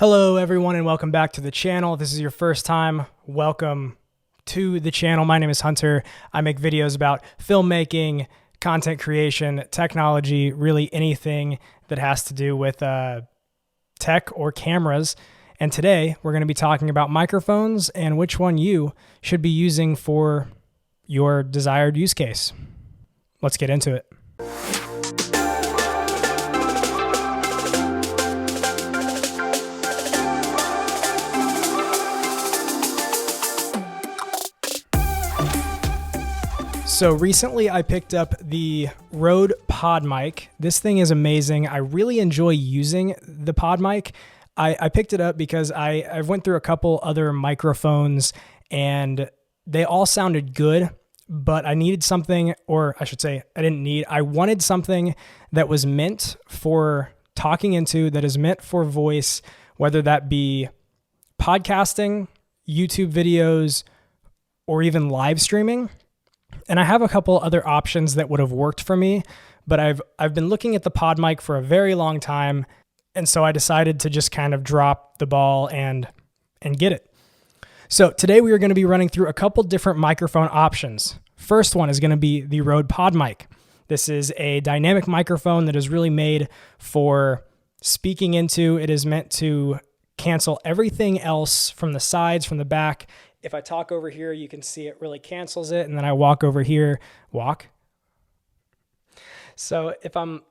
Hello everyone and welcome back to the channel. If this is your first time, welcome to the channel. My name is Hunter. I make videos about filmmaking, content creation, technology, really anything that has to do with tech or cameras. And today we're going to be talking about microphones and which one you should be using for your desired use case. Let's get into it. So recently I picked up the Rode Podmic. This thing is amazing. I really enjoy using the Podmic. I picked it up because I went through a couple other microphones and they all sounded good, but I needed something, or I should say I wanted something that was meant for talking into, that is meant for voice, whether that be podcasting, YouTube videos, or even live streaming. And I have a couple other options that would have worked for me, but I've been looking at the Podmic for a very long time, and so I decided to just kind of drop the ball and get it. So today we are going to be running through a couple different microphone options. First one is going to be the Rode Podmic. This is a dynamic microphone that is really made for speaking into. It is meant to cancel everything else from the sides, from the back. If I talk over here, you can see it really cancels it. And then I walk over here, So if I'm,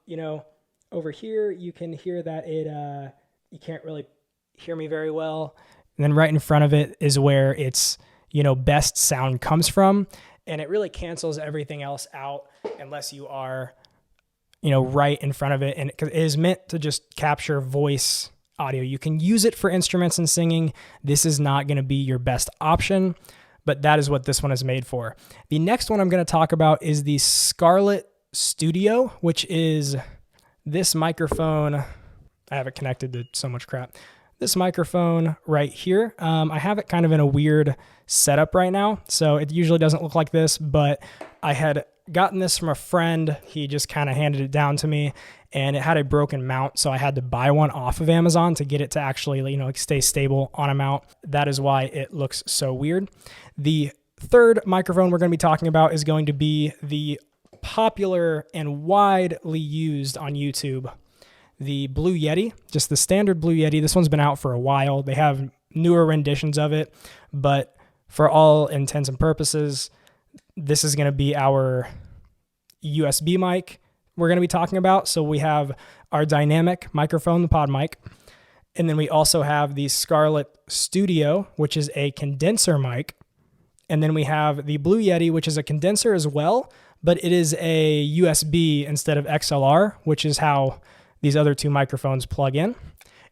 over here, you can hear that you can't really hear me very well. And then right in front of it is where its, best sound comes from. And it really cancels everything else out unless you are, right in front of it. And it is meant to just capture voice audio. You can use it for instruments and singing. This is not going to be your best option, but that is what this one is made for. The next one I'm going to talk about is the Scarlett Studio, which is this microphone. I have it connected to so much crap. This microphone right here. I have it kind of in a weird setup right now, so it usually doesn't look like this, but I had gotten this from a friend. He just kind of handed it down to me, and it had a broken mount, so I had to buy one off of Amazon to get it to actually, stay stable on a mount. That is why it looks so weird. The third microphone we're going to be talking about is going to be the popular and widely used on YouTube, the Blue Yeti, just the standard Blue Yeti. This one's been out for a while. They have newer renditions of it, but for all intents and purposes, this is going to be our USB mic we're going to be talking about. So we have our dynamic microphone, the Podmic, and then we also have the Scarlett Studio, which is a condenser mic. And then we have the Blue Yeti, which is a condenser as well, but it is a USB instead of XLR, which is how these other two microphones plug in.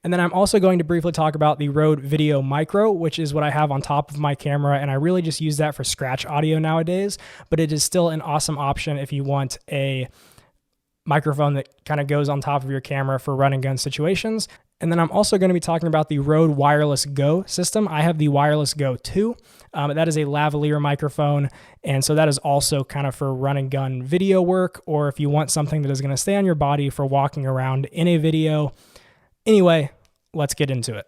And then I'm also going to briefly talk about the Rode Videomicro, which is what I have on top of my camera, and I really just use that for scratch audio nowadays, but it is still an awesome option if you want a microphone that kind of goes on top of your camera for run and gun situations. And then I'm also going to be talking about the Rode Wireless Go system. I have the Wireless Go 2. That is a lavalier microphone, and so that is also kind of for run and gun video work, or if you want something that is going to stay on your body for walking around in a video. Anyway, let's get into it.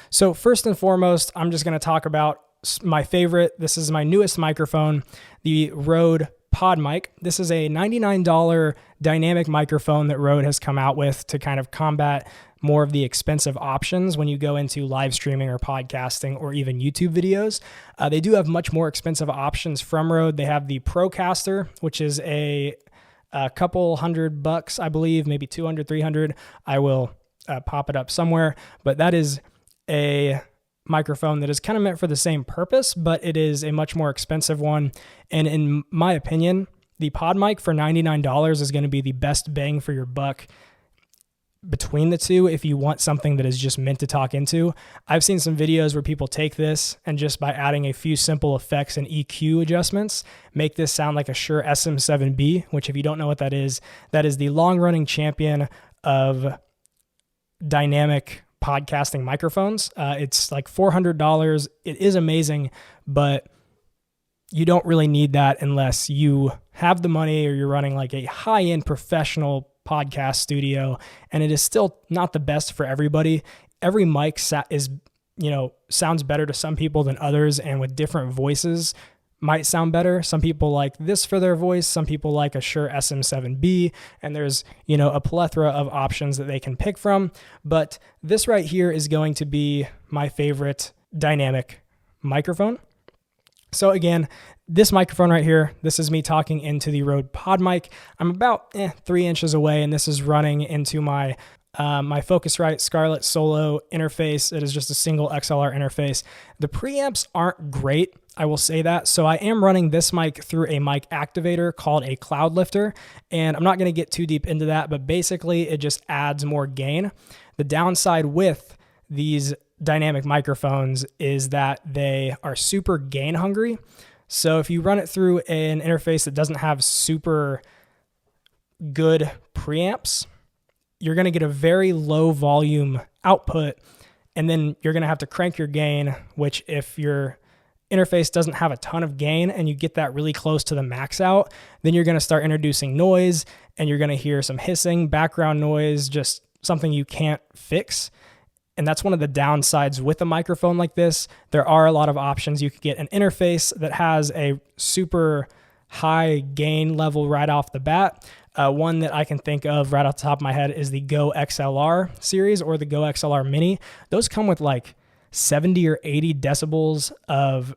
So first and foremost, I'm just going to talk about my favorite. This is my newest microphone, the Rode Podmic. This is a $99 dynamic microphone that Rode has come out with to kind of combat more of the expensive options when you go into live streaming or podcasting or even YouTube videos. They do have much more expensive options from Rode. They have the Procaster, which is a couple $100, I believe, maybe 200, 300. I will pop it up somewhere, but that is a microphone that is kind of meant for the same purpose, but it is a much more expensive one. And in my opinion, the Podmic for $99 is going to be the best bang for your buck between the two if you want something that is just meant to talk into. I've seen some videos where people take this and just by adding a few simple effects and EQ adjustments, make this sound like a Shure SM7B, which if you don't know what that is the long-running champion of dynamic podcasting microphones. It's like $400. It is amazing, but you don't really need that unless you have the money or you're running like a high-end professional podcast studio, and it is still not the best for everybody. every mic is, sounds better to some people than others, and with different voices might sound better. Some people like this for their voice. Some people like a Shure SM7B, and there's, a plethora of options that they can pick from. But this right here is going to be my favorite dynamic microphone. So again, this microphone right here, this is me talking into the Rode Podmic. I'm about 3 inches away, and this is running into my my Focusrite Scarlett Solo interface. It is just a single XLR interface. The preamps aren't great, I will say that. So I am running this mic through a mic activator called a cloud lifter, and I'm not going to get too deep into that, but basically it just adds more gain. The downside with these dynamic microphones is that they are super gain hungry. So if you run it through an interface that doesn't have super good preamps, you're going to get a very low volume output, and then you're going to have to crank your gain, which if your interface doesn't have a ton of gain and you get that really close to the max out, then you're going to start introducing noise, and you're going to hear some hissing, background noise, just something you can't fix. And that's one of the downsides with a microphone like this. There are a lot of options. You could get an interface that has a super high gain level right off the bat. One that I can think of right off the top of my head is the Go XLR series or the Go XLR Mini. Those come with like 70 or 80 decibels of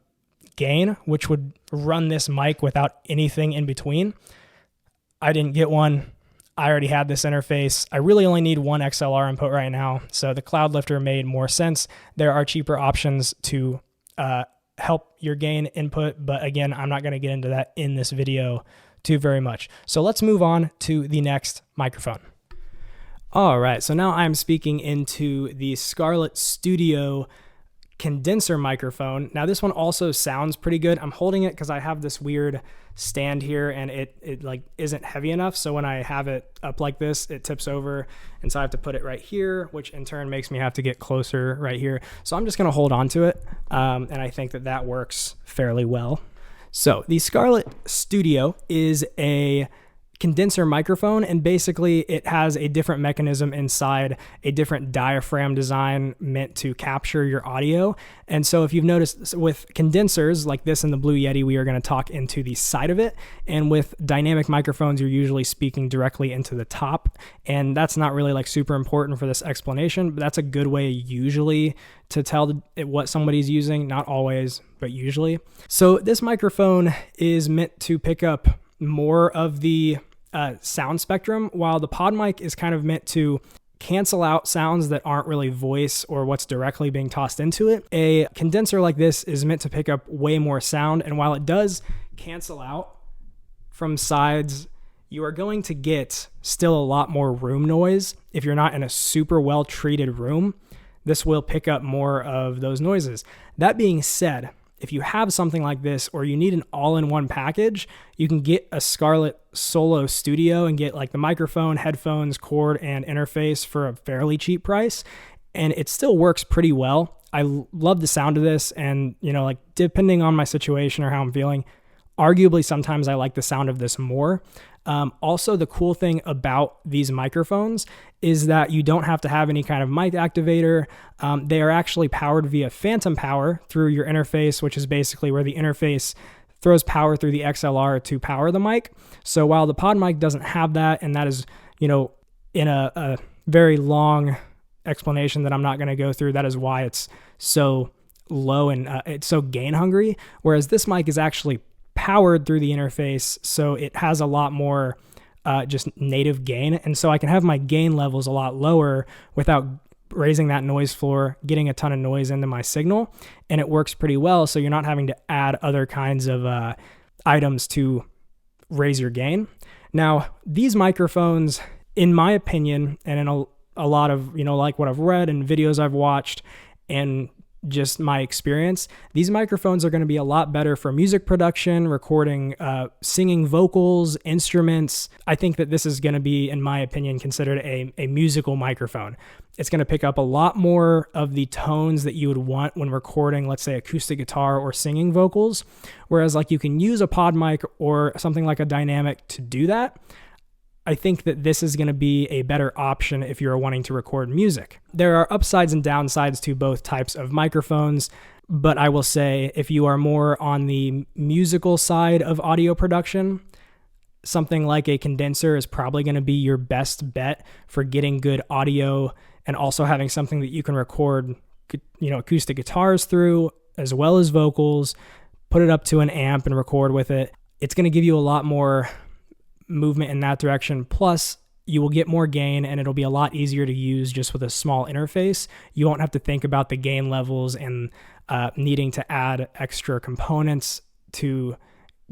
gain, which would run this mic without anything in between. I didn't get one. I already had this interface. I really only need one XLR input right now, so the cloud lifter made more sense. There are cheaper options to help your gain input, but again, I'm not going to get into that in this video too very much. So let's move on to the next microphone. All right, so now I'm speaking into the Scarlett Studio condenser microphone. Now this one also sounds pretty good. I'm holding it because I have this weird stand here, and it like isn't heavy enough. So when I have it up like this, it tips over, and so I have to put it right here, which in turn makes me have to get closer right here. So I'm just gonna hold on to it, and I think that that works fairly well. So the Scarlett Studio is a condenser microphone, and basically it has a different mechanism inside, a different diaphragm design meant to capture your audio. And so if you've noticed with condensers like this in the Blue Yeti, we are going to talk into the side of it, and with dynamic microphones you're usually speaking directly into the top, and that's not really like super important for this explanation, but that's a good way usually to tell what somebody's using. Not always, but usually. So this microphone is meant to pick up more of the sound spectrum, while the Podmic is kind of meant to cancel out sounds that aren't really voice or what's directly being tossed into it. A condenser like this is meant to pick up way more sound, and while it does cancel out from sides, you are going to get still a lot more room noise. If you're not in a super well treated room, this will pick up more of those noises. That being said, if you have something like this, or you need an all-in-one package, you can get a Scarlett Solo Studio and get like the microphone, headphones, cord, and interface for a fairly cheap price, and it still works pretty well. I love the sound of this, and like depending on my situation or how I'm feeling, arguably sometimes I like the sound of this more. Also, the cool thing about these microphones is that you don't have to have any kind of mic activator. They are actually powered via phantom power through your interface, which is basically where the interface throws power through the XLR to power the mic. So while the Podmic doesn't have that, and that is, in a very long explanation that I'm not going to go through, that is why it's so low and it's so gain hungry, whereas this mic is actually powered through the interface, so it has a lot more just native gain, and so I can have my gain levels a lot lower without raising that noise floor, getting a ton of noise into my signal, and it works pretty well, so you're not having to add other kinds of items to raise your gain. Now, these microphones, in my opinion, and in a lot of, like what I've read and videos I've watched, and just my experience, these microphones are going to be a lot better for music production, recording, singing vocals, instruments. I think that this is going to be, in my opinion, considered a musical microphone. It's going to pick up a lot more of the tones that you would want when recording, let's say, acoustic guitar or singing vocals. Whereas like you can use a Podmic or something like a dynamic to do that. I think that this is going to be a better option if you're wanting to record music. There are upsides and downsides to both types of microphones, but I will say if you are more on the musical side of audio production, something like a condenser is probably going to be your best bet for getting good audio and also having something that you can record, acoustic guitars through as well as vocals, put it up to an amp and record with it. It's going to give you a lot more movement in that direction. Plus, you will get more gain and it'll be a lot easier to use just with a small interface. You won't have to think about the gain levels and needing to add extra components to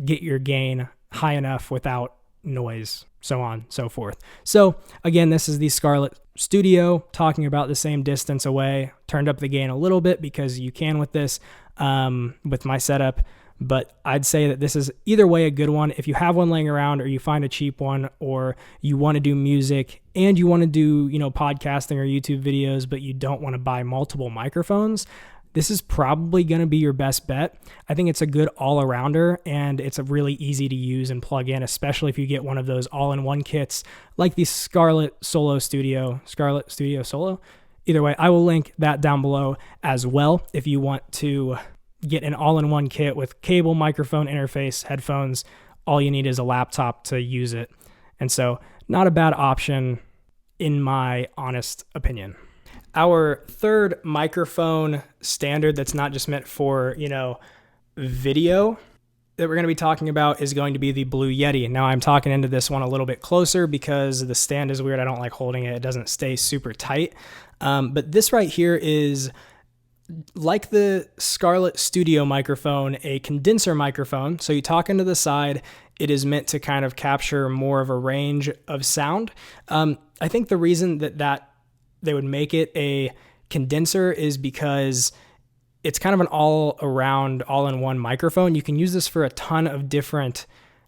get your gain high enough without noise, so on, so forth. So again, this is the Scarlett Studio, talking about the same distance away. Turned up the gain a little bit because you can with this, with my setup. But I'd say that this is either way a good one. If you have one laying around or you find a cheap one, or you want to do music and you want to do, podcasting or YouTube videos, but you don't want to buy multiple microphones, this is probably going to be your best bet. I think it's a good all-arounder and it's a really easy to use and plug in, especially if you get one of those all-in-one kits like the Scarlett Studio Solo. Either way, I will link that down below as well if you want to get an all-in-one kit with cable, microphone, interface, headphones. All you need is a laptop to use it. And so not a bad option in my honest opinion. Our third microphone standard that's not just meant for, video that we're going to be talking about is going to be the Blue Yeti. Now I'm talking into this one a little bit closer because the stand is weird. I don't like holding it. It doesn't stay super tight. But this right here is, like the Scarlett Studio microphone, a condenser microphone. So you talk into the side. It is meant to kind of capture more of a range of sound. I think the reason that they would make it a condenser is because it's kind of an all-around, all-in-one microphone. You can use this for a ton of different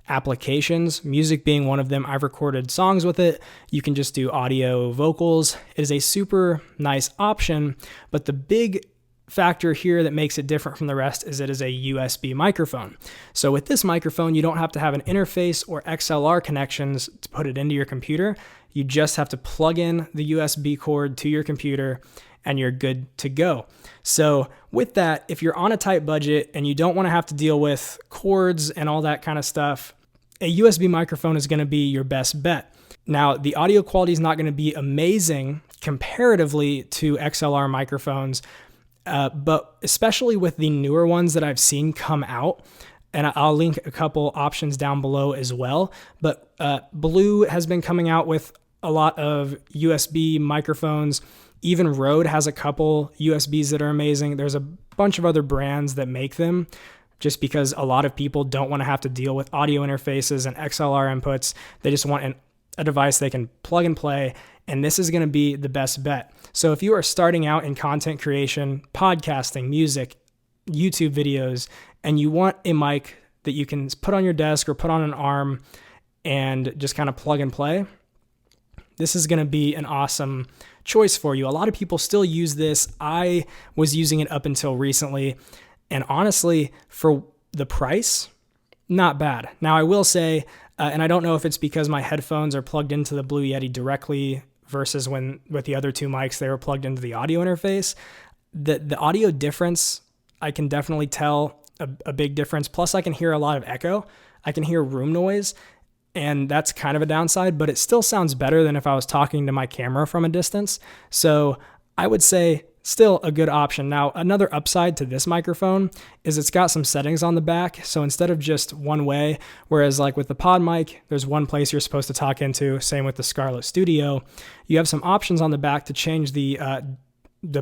applications, music being one of them. I've recorded songs with it. You can just do audio vocals. It is a super nice option, but the big factor here that makes it different from the rest is it is a USB microphone. So with this microphone, you don't have to have an interface or XLR connections to put it into your computer. You just have to plug in the USB cord to your computer and you're good to go. So with that, if you're on a tight budget and you don't want to have to deal with cords and all that kind of stuff, a USB microphone is going to be your best bet. Now, the audio quality is not going to be amazing comparatively to XLR microphones, but especially with the newer ones that I've seen come out, and I'll link a couple options down below as well. But Blue has been coming out with a lot of USB microphones. Even Rode has a couple USBs that are amazing. There's a bunch of other brands that make them just because a lot of people don't want to have to deal with audio interfaces and XLR inputs. They just want a device they can plug and play, and this is going to be the best bet. So if you are starting out in content creation, podcasting, music, YouTube videos, and you want a mic that you can put on your desk or put on an arm and just kind of plug and play, this is going to be an awesome choice for you. A lot of people still use this. I was using it up until recently, and honestly, for the price, not bad. Now, I will say, and I don't know if it's because my headphones are plugged into the Blue Yeti directly versus when with the other two mics, they were plugged into the audio interface. The audio difference, I can definitely tell a big difference. Plus, I can hear a lot of echo. I can hear room noise, and that's kind of a downside, but it still sounds better than if I was talking to my camera from a distance. So I would say still a good option. Now, another upside to this microphone is it's got some settings on the back. So instead of just one way, whereas like with the Podmic, there's one place you're supposed to talk into, same with the Scarlett Studio, you have some options on the back to change the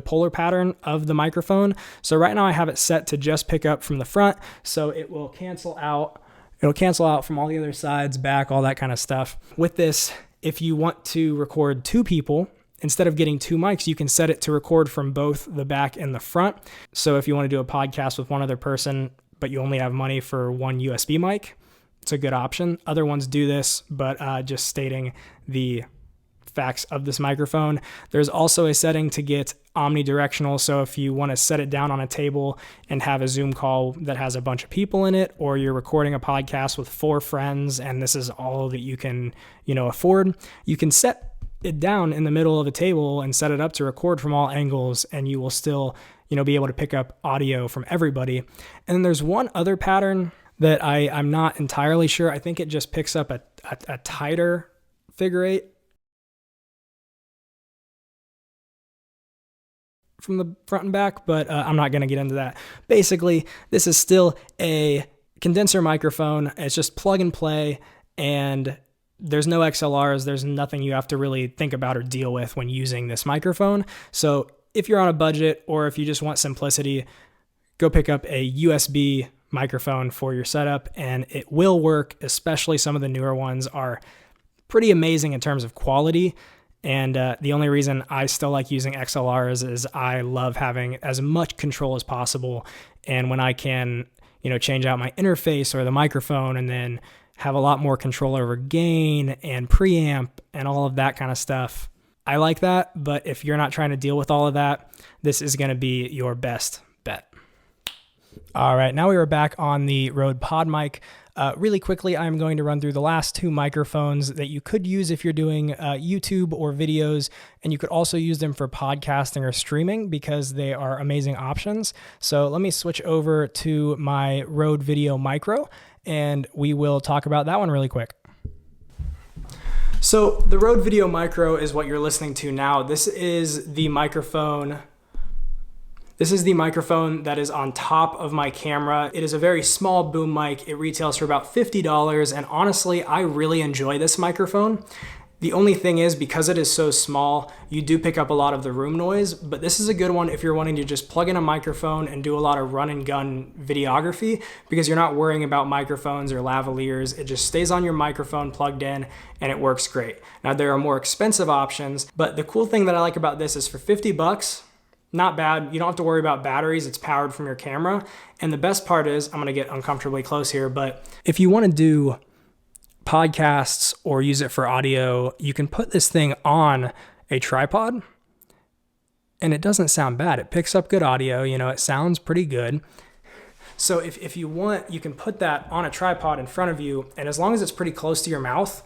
polar pattern of the microphone. So right now I have it set to just pick up from the front, so it will cancel out. It'll cancel out from all the other sides, back, all that kind of stuff. With this, if you want to record two people, instead of getting two mics, you can set it to record from both the back and the front. So if you want to do a podcast with one other person, but you only have money for one USB mic, it's a good option. Other ones do this, but just stating the facts of this microphone. There's also a setting to get omnidirectional. So if you want to set it down on a table and have a Zoom call that has a bunch of people in it, or you're recording a podcast with 4 friends and this is all that you can, afford, you can set it down in the middle of a table and set it up to record from all angles, and you will still, be able to pick up audio from everybody. And then there's one other pattern that I'm not entirely sure. I think it just picks up a tighter figure 8 from the front and back, but I'm not going to get into that. Basically, this is still a condenser microphone. It's just plug and play, and there's no XLRs. There's nothing you have to really think about or deal with when using this microphone. So if you're on a budget, or if you just want simplicity, go pick up a USB microphone for your setup, and it will work. Especially some of the newer ones are pretty amazing in terms of quality. And the only reason I still like using XLRs is I love having as much control as possible. And when I can, change out my interface or the microphone, and then have a lot more control over gain and preamp and all of that kind of stuff, I like that. But if you're not trying to deal with all of that, this is going to be your best bet. All right, now we are back on the Rode Podmic. Really quickly, I'm going to run through the last 2 microphones that you could use if you're doing YouTube or videos, and you could also use them for podcasting or streaming because they are amazing options. So let me switch over to my Rode Videomicro, and we will talk about that one really quick. So the Rode Videomicro is what you're listening to now. This is the microphone that is on top of my camera. It is a very small boom mic. It retails for about $50, and honestly, I really enjoy this microphone. The only thing is, because it is so small, you do pick up a lot of the room noise, but this is a good one if you're wanting to just plug in a microphone and do a lot of run and gun videography, because you're not worrying about microphones or lavaliers. It just stays on your microphone plugged in, and it works great. Now, there are more expensive options, but the cool thing that I like about this is for $50, not bad. You don't have to worry about batteries. It's powered from your camera. And the best part is, I'm going to get uncomfortably close here, but if you want to do podcasts or use it for audio, you can put this thing on a tripod and it doesn't sound bad. It picks up good audio. It sounds pretty good. So if you want, you can put that on a tripod in front of you, and as long as it's pretty close to your mouth,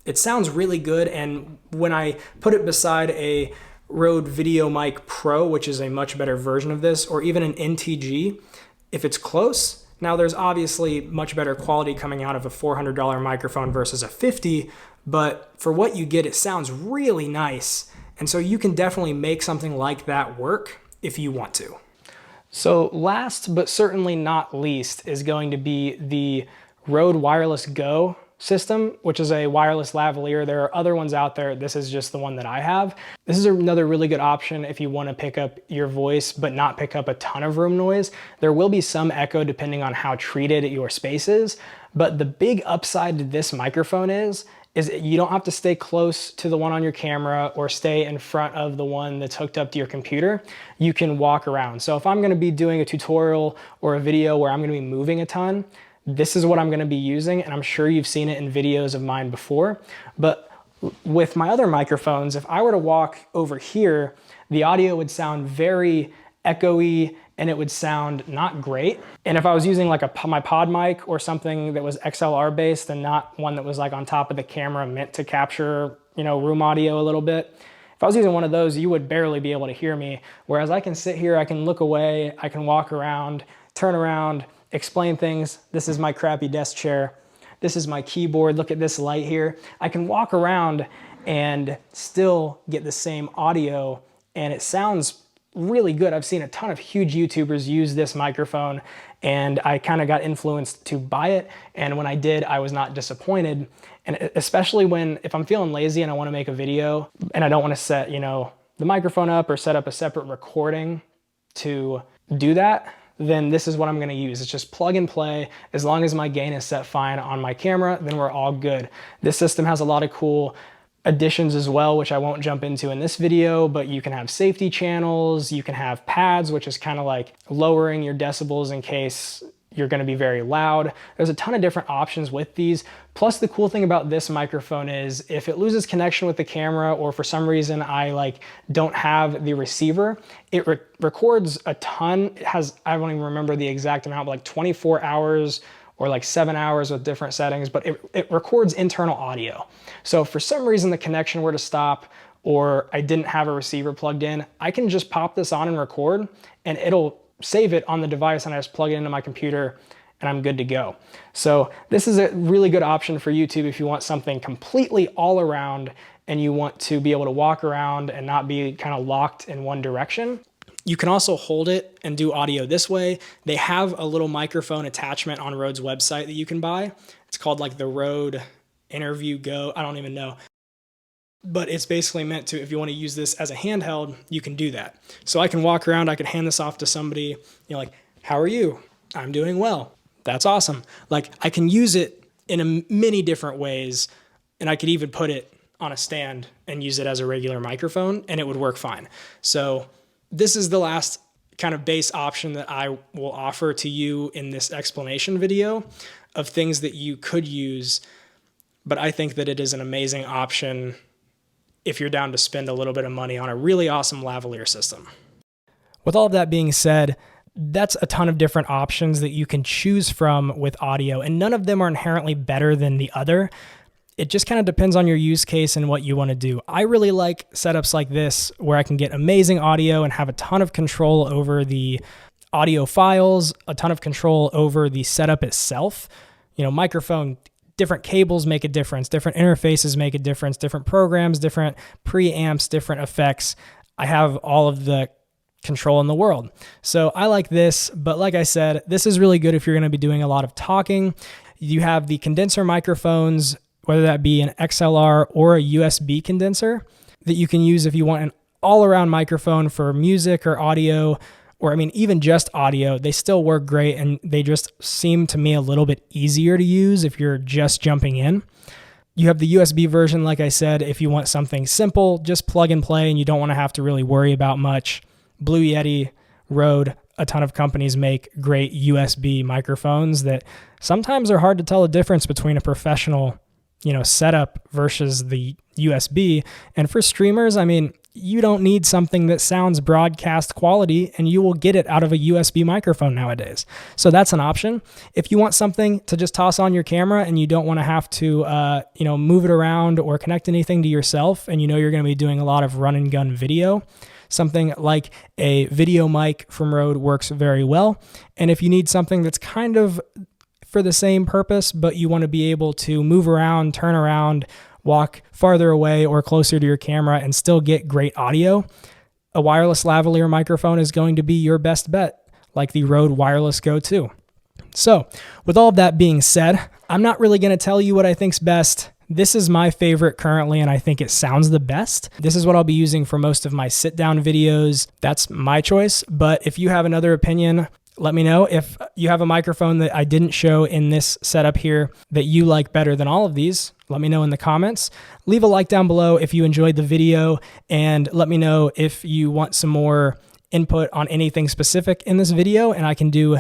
it sounds really good. And when I put it beside a Rode VideoMic Pro, which is a much better version of this, or even an NTG, if it's close, now there's obviously much better quality coming out of a $400 microphone versus a $50, but for what you get, it sounds really nice. And so you can definitely make something like that work if you want to. So last but certainly not least is going to be the Rode Wireless Go system, which is a wireless lavalier. There are other ones out there. This is just the one that I have. This is another really good option if you want to pick up your voice but not pick up a ton of room noise. There will be some echo depending on how treated your space is, but the big upside to this microphone is you don't have to stay close to the one on your camera or stay in front of the one that's hooked up to your computer. You can walk around. So if I'm going to be doing a tutorial or a video where I'm going to be moving a ton, this is what I'm going to be using, and I'm sure you've seen it in videos of mine before. But with my other microphones, if I were to walk over here, the audio would sound very echoey and it would sound not great. And if I was using like my Podmic or something that was XLR based and not one that was like on top of the camera meant to capture, room audio a little bit, if I was using one of those, you would barely be able to hear me. Whereas I can sit here, I can look away, I can walk around, turn around, explain things. This is my crappy desk chair. This is my keyboard. Look at this light here. I can walk around and still get the same audio, and it sounds really good. I've seen a ton of huge YouTubers use this microphone, and I kind of got influenced to buy it. And when I did, I was not disappointed. And especially if I'm feeling lazy and I want to make a video and I don't want to set, the microphone up or set up a separate recording to do that, then this is what I'm going to use. It's just plug and play. As long as my gain is set fine on my camera, then we're all good. This system has a lot of cool additions as well, which I won't jump into in this video, but you can have safety channels, you can have pads, which is kind of like lowering your decibels in case, you're going to be very loud. There's a ton of different options with these. Plus the cool thing about this microphone is if it loses connection with the camera, or for some reason I don't have the receiver, it records a ton. It has, I don't even remember the exact amount, but like 24 hours or like 7 hours with different settings, but it records internal audio. So if for some reason the connection were to stop, or I didn't have a receiver plugged in, I can just pop this on and record, and it'll save it on the device, and I just plug it into my computer and I'm good to go. So this is a really good option for YouTube if you want something completely all around and you want to be able to walk around and not be kind of locked in one direction. You can also hold it and do audio this way. They have a little microphone attachment on Rode's website that you can buy. It's called like the Rode Interview Go. I don't even know. But it's basically meant to, if you want to use this as a handheld, you can do that. So I can walk around, I can hand this off to somebody, like, how are you? I'm doing well. That's awesome. Like, I can use it in many different ways, and I could even put it on a stand and use it as a regular microphone, and it would work fine. So this is the last kind of base option that I will offer to you in this explanation video of things that you could use, but I think that it is an amazing option if you're down to spend a little bit of money on a really awesome lavalier system. With all of that being said, that's a ton of different options that you can choose from with audio, and none of them are inherently better than the other. It just kind of depends on your use case and what you want to do. I really like setups like this where I can get amazing audio and have a ton of control over the audio files, a ton of control over the setup itself. Microphone, different cables make a difference, different interfaces make a difference, different programs, different preamps, different effects. I have all of the control in the world. So I like this, but like I said, this is really good if you're going to be doing a lot of talking. You have the condenser microphones, whether that be an XLR or a USB condenser, that you can use if you want an all-around microphone for music or audio, or even just audio. They still work great, and they just seem to me a little bit easier to use if you're just jumping in. You have the USB version, like I said, if you want something simple, just plug and play, and you don't want to have to really worry about much. Blue Yeti, Rode, a ton of companies make great USB microphones that sometimes are hard to tell the difference between a professional setup versus the USB. And for streamers, you don't need something that sounds broadcast quality, and you will get it out of a USB microphone nowadays. So that's an option. If you want something to just toss on your camera and you don't want to have to, move it around or connect anything to yourself, and you're going to be doing a lot of run and gun video, something like a Videomicro from Rode works very well. And if you need something that's kind of for the same purpose, but you want to be able to move around, turn around, walk farther away or closer to your camera and still get great audio, a wireless lavalier microphone is going to be your best bet, like the Rode Wireless Go 2. So with all of that being said, I'm not really going to tell you what I think's best. This is my favorite currently, and I think it sounds the best. This is what I'll be using for most of my sit-down videos. That's my choice, but if you have another opinion, let me know. If you have a microphone that I didn't show in this setup here that you like better than all of these, let me know in the comments. Leave a like down below if you enjoyed the video, and let me know if you want some more input on anything specific in this video, and I can do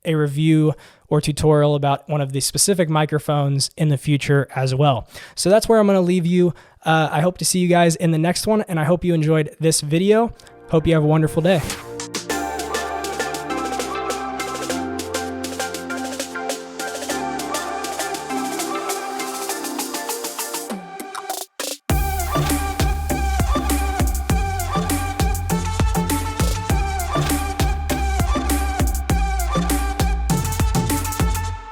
a review or tutorial about one of the specific microphones in the future as well. So that's where I'm going to leave you. I hope to see you guys in the next one, and I hope you enjoyed this video. Hope you have a wonderful day.